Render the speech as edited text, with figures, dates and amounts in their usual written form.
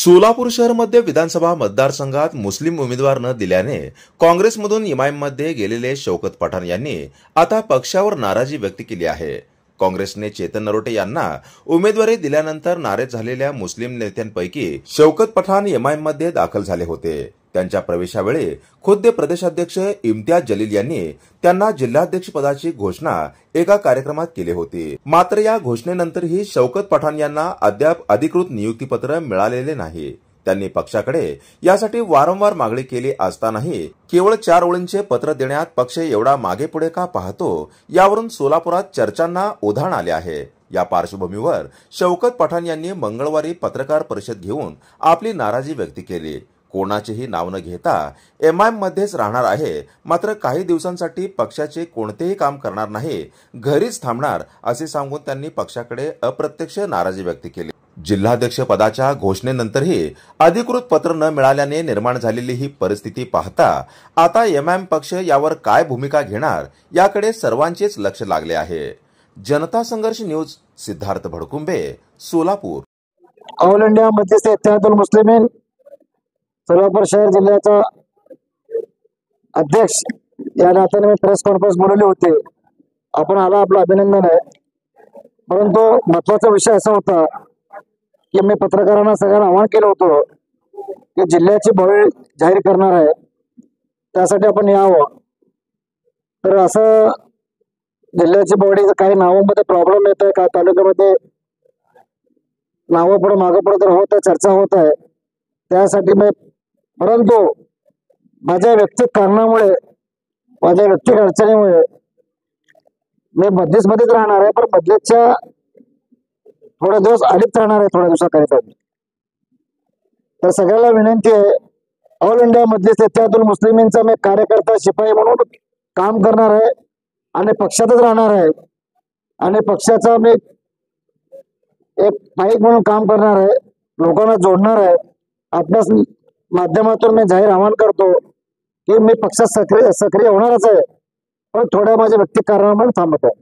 सोलापूर शहरमध्ये विधानसभा मतदारसंघात मुस्लिम उमेदवार न दिल्याने काँग्रेसमधून इमाममध्ये गेलेले शौकत पठाण यांनी आता पक्षावर नाराजी व्यक्त केली आहे। काँग्रेसने चेतन नरोटे यांना उमेदवारी दिल्यानंतर नाराज झालेल्या मुस्लिम नेत्यांपैकी शौकत पठाण इमाममध्ये दाखल झाले होते। त्यांच्या प्रवेशावेळी खुद्द प्रदेशाध्यक्ष इम्तियाज जलील यांनी त्यांना जिल्हाध्यक्ष पदाची घोषणा एका कार्यक्रमात केली होती। मात्र या घोषणेनंतरही शौकत पठाण यांना अद्याप अधिकृत नियुक्तीपत्र मिळालेले नाही। त्यांनी पक्षाकडे यासाठी वारंवार मागणी केली असतानाही केवळ 4 ओळींचे पत्र देण्यात पक्ष एवढा मागे पुढे का पाहतो, यावरून सोलापुरात चर्चांना उधाण आले आहे। या पार्श्वभूमीवर शौकत पठाण यांनी मंगळवारी पत्रकार परिषद घेऊन आपली नाराजी व्यक्त केली। कोणाचेही नाव न घेता एमआयएम मध्येच राहणार आहे, मात्र काही दिवसांसाठी पक्षाचे कोणतेही काम करणार नाही, घरीच थांबणार असे सांगून त्यांनी पक्षाकडे अप्रत्यक्ष नाराजी व्यक्त केली। जिल्हाध्यक्ष पदाच्या घोषणेनंतरही अधिकृत पत्र न मिळाल्याने निर्माण झालेली ही परिस्थिती पाहता आता एमआयएम पक्ष यावर काय भूमिका घेणार याकडे सर्वांचेच लक्ष लागले आहे। Janata Sangharsh news, Siddharth Bhadkumbe, Solapur. All India Majlis Ittehadul Muslimeen Solapur शहर जिल्ह्याचा अध्यक्ष या नात्याने मी प्रेस कॉन्फरन्स बोलवली होती। आपण आला, आपलं अभिनंदन आहे। परंतु महत्वाचा विषय असा होता की मी पत्रकारांना सगळ्यांना आवाहन केलं होतं की जिल्ह्याची बॉडी जाहीर करणार आहे, त्यासाठी आपण यावं। तर असं जिल्ह्याची बॉडी काही नावांमध्ये प्रॉब्लेम येत आहे, काही तालुक्यामध्ये नावं पुढे मागं पुढे तर होत आहे, चर्चा होत आहे, त्यासाठी मी परंतु माझ्या व्यक्तिगत कारणामुळे, माझ्या व्यक्तिगत अडचणीमुळे मी मध्येच राहणार आहे, पण मध्येच्या थोडे दिवस अलिप्त राहणार आहे, थोड्या दिवसाकरिता। तर सगळ्याला विनंती आहे, ऑल इंडिया मजलिस इत्तेहादुल मुस्लिमीनचा मी कार्यकर्ता शिपाई म्हणून काम करणार आहे आणि पक्षातच राहणार आहे आणि पक्षाचा मी एक पाईक म्हणून काम करणार आहे, लोकांना जोडणार आहे। आपल्याच माध्यमातून मी जाहीर आवाहन करतो की मी पक्षात सक्रिय होणारच आहे, पण थोड्या माझ्या व्यक्तिगत कारणामुळे थांबत आहे।